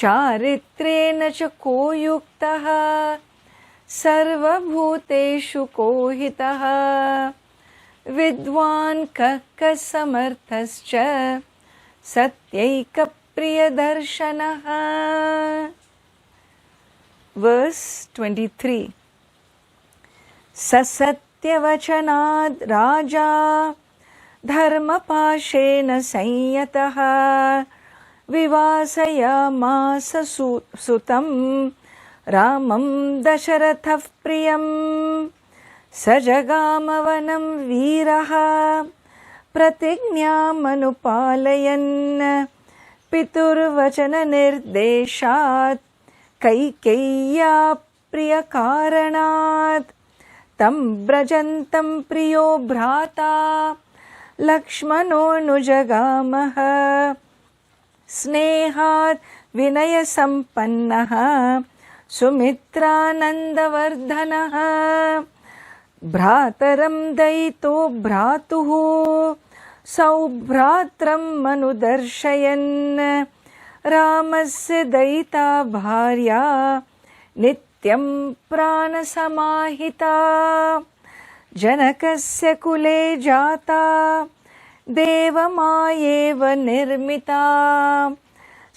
चारित्रेण च को युक्तः सर्वभूतेषु को हितः विद्वान् कः समर्थश्च सत्यैकप्रियदर्शनः. Verse 23. ससत्यवचनाद् राजा धर्मपाशेन संयतः विवासयामास सुतं रामं दशरथः प्रियं. स जगामवनं वीरः प्रतिज्ञामनुपालयन् पितुर्वचननिर्देशात् कैकेय्या प्रियकारणात्. तं व्रजन्तं प्रियो भ्राता लक्ष्मणोऽनुजगामः. स्नेहात् विनयसम्पन्नः सुमित्रानन्दवर्धनः. भ्रातरं दयितो भ्रातुः सौभ्रात्रम् अनुदर्शयन्. रामस्य दयिता भार्या नित्यं प्राणसमाहिता. जनकस्य कुले जाता देवमायेव निर्मिता.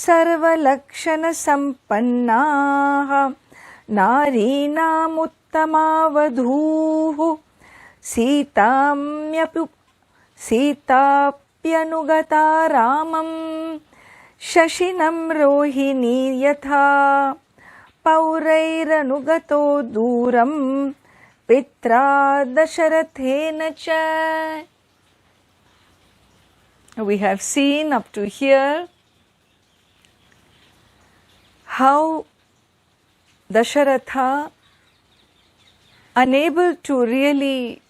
सर्वलक्षणसम्पन्नाः नारीणामुत्तमा वधूः. सीताप्यनुगता रामं शशिनं रोहिणी यथा. पौरैरनुगतो दूरं पित्रा दशरथेन च. We have seen up to here how Dasharatha, unable to really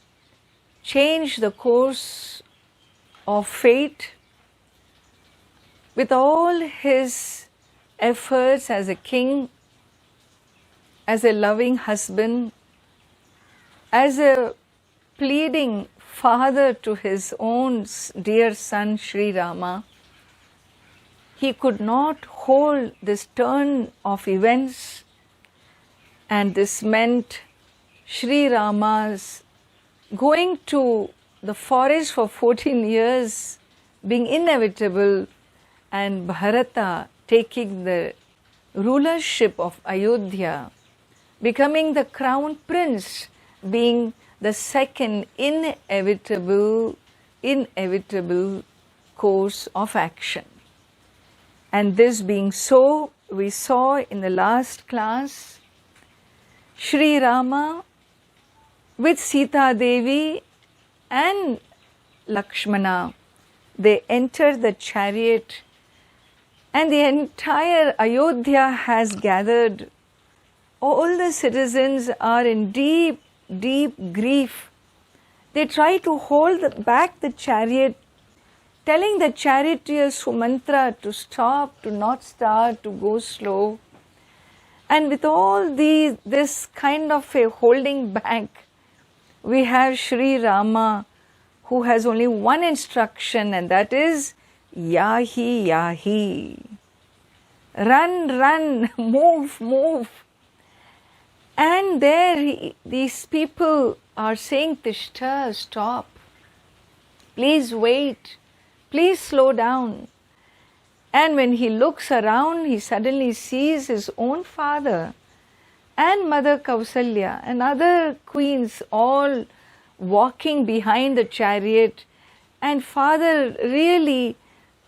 change the course of fate, with all his efforts as a king, as a loving husband, as a pleading father to his own dear son Sri Rama, he could not hold this turn of events, and this meant Sri Rama's going to the forest for 14 years being inevitable, and Bharata taking the rulership of Ayodhya, becoming the crown prince, being the second inevitable course of action. And this being so, we saw in the last class, Sri Rama with Sita Devi and Lakshmana, they entered the chariot, and the entire Ayodhya has gathered. All the citizens are in deep grief. They try to hold back the chariot, telling the charioteer Sumantra to stop, to not start, to go slow. And with all this kind of a holding back, we have Sri Rama, who has only one instruction, and that is Yahi Yahi. Run, move. And there these people are saying, Tishta, stop. Please wait. Please slow down. And when he looks around, he suddenly sees his own father and Mother Kausalya and other queens all walking behind the chariot, and father really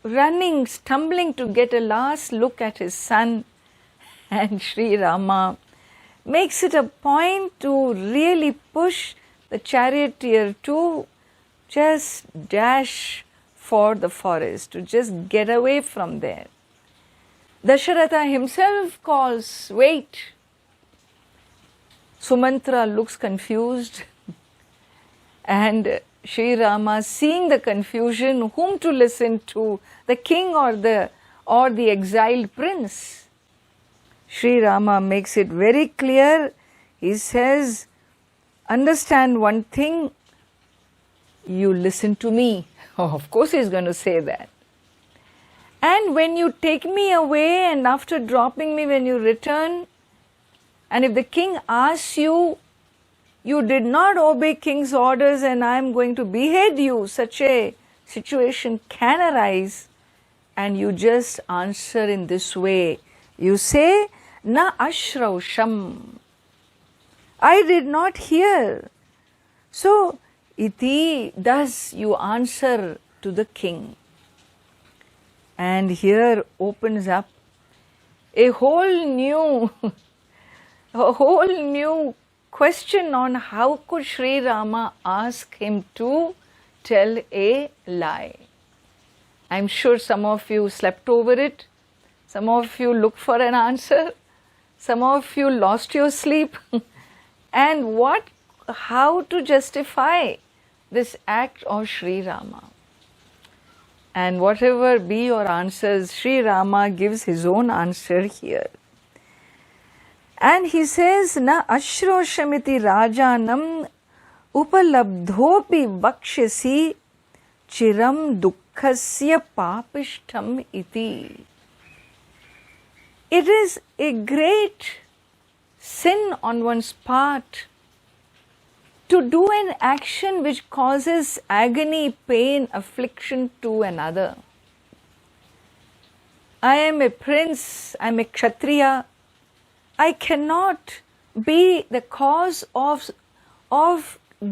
running, stumbling to get a last look at his son. And Sri Rama makes it a point to really push the charioteer to just dash for the forest, to just get away from there. Dasharatha himself calls, wait. Sumantra looks confused, and Sri Rama, seeing the confusion, whom to listen to, the king or the exiled prince? Sri Rama makes it very clear. He says, understand one thing, you listen to me. Oh, of course he's going to say that. And when you take me away and after dropping me when you return, and if the king asks you, you did not obey king's orders and I am going to behead you, such a situation can arise, and you just answer in this way. You say, Na ashrausham. I did not hear. So, iti, thus you answer to the king. And here opens up a whole new question on how could Sri Rama ask him to tell a lie. I'm sure some of you slept over it, some of you looked for an answer, some of you lost your sleep. And how to justify this act of Sri Rama? And whatever be your answers, Sri Rama gives his own answer here. And he says, Na ashroshamiti rajanam upalabdhopi bakshasi chiram dukkhasya papishtam iti. It is a great sin on one's part to do an action which causes agony, pain, affliction to another. I am a prince, I am a kshatriya. I cannot be the cause of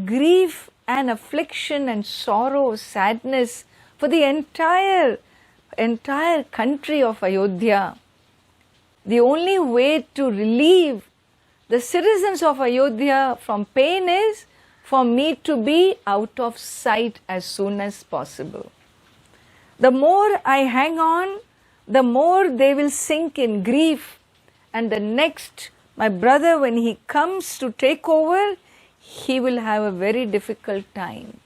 grief and affliction and sorrow, sadness for the entire country of Ayodhya. The only way to relieve the citizens of Ayodhya from pain is for me to be out of sight as soon as possible. The more I hang on, the more they will sink in grief. And the next, my brother, when he comes to take over, he will have a very difficult time.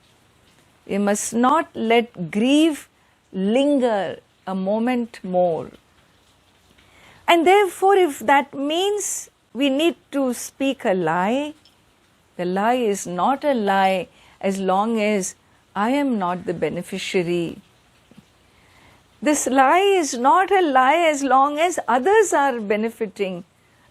We must not let grief linger a moment more. And therefore, if that means we need to speak a lie, the lie is not a lie as long as I am not the beneficiary. This lie is not a lie as long as others are benefiting.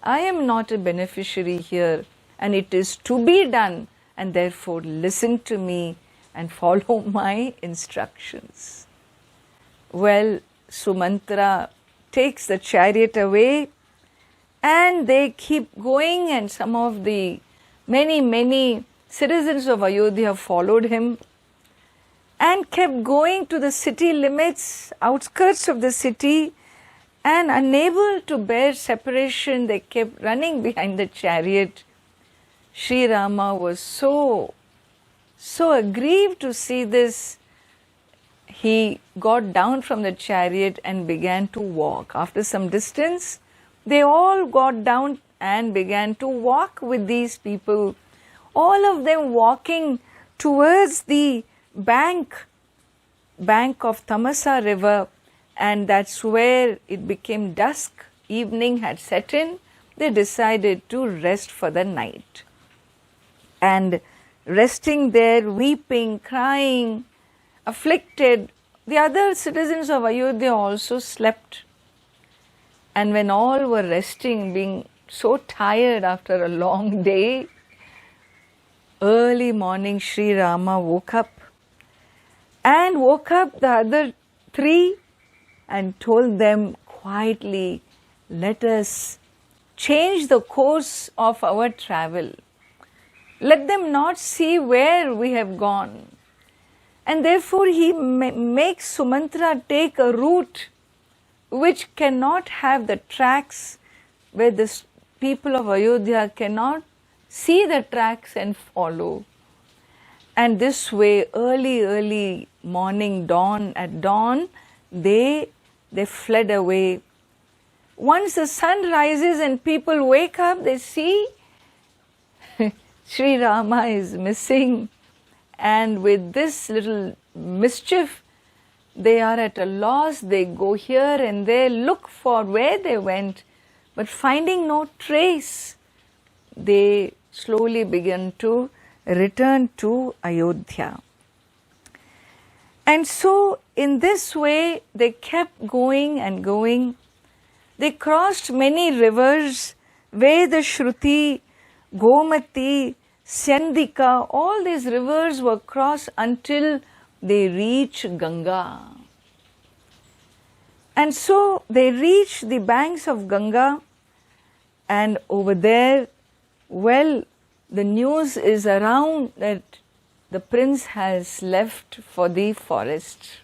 I am not a beneficiary here, and it is to be done, and therefore listen to me and follow my instructions. Well, Sumantra takes the chariot away, and they keep going, and some of the many citizens of Ayodhya followed him and kept going to the city limits, outskirts of the city, and unable to bear separation, they kept running behind the chariot. Sri Rama was so aggrieved to see this. He got down from the chariot and began to walk. After some distance, they all got down and began to walk with these people, all of them walking towards the bank of Tamasa river, and that's where it became dusk. Evening had set in. They decided to rest for the night. And resting there, weeping, crying, afflicted, the other citizens of Ayodhya also slept. And when all were resting, being so tired after a long day, early morning Sri Rama woke up the other three and told them quietly, let us change the course of our travel. Let them not see where we have gone. And therefore he makes Sumantra take a route which cannot have the tracks, where the people of Ayodhya cannot see the tracks and follow. And this way, early morning, at dawn, they fled away. Once the sun rises and people wake up, they see Sri Rama is missing. And with this little mischief, they are at a loss. They go here and there, look for where they went, but finding no trace, they slowly begin to return to Ayodhya. And so in this way they kept going and going. They crossed many rivers, Veda Shruti, Gomati, Syandika, all these rivers were crossed until they reached Ganga. And so they reached the banks of Ganga, and over there, well, the news is around that the prince has left for the forest.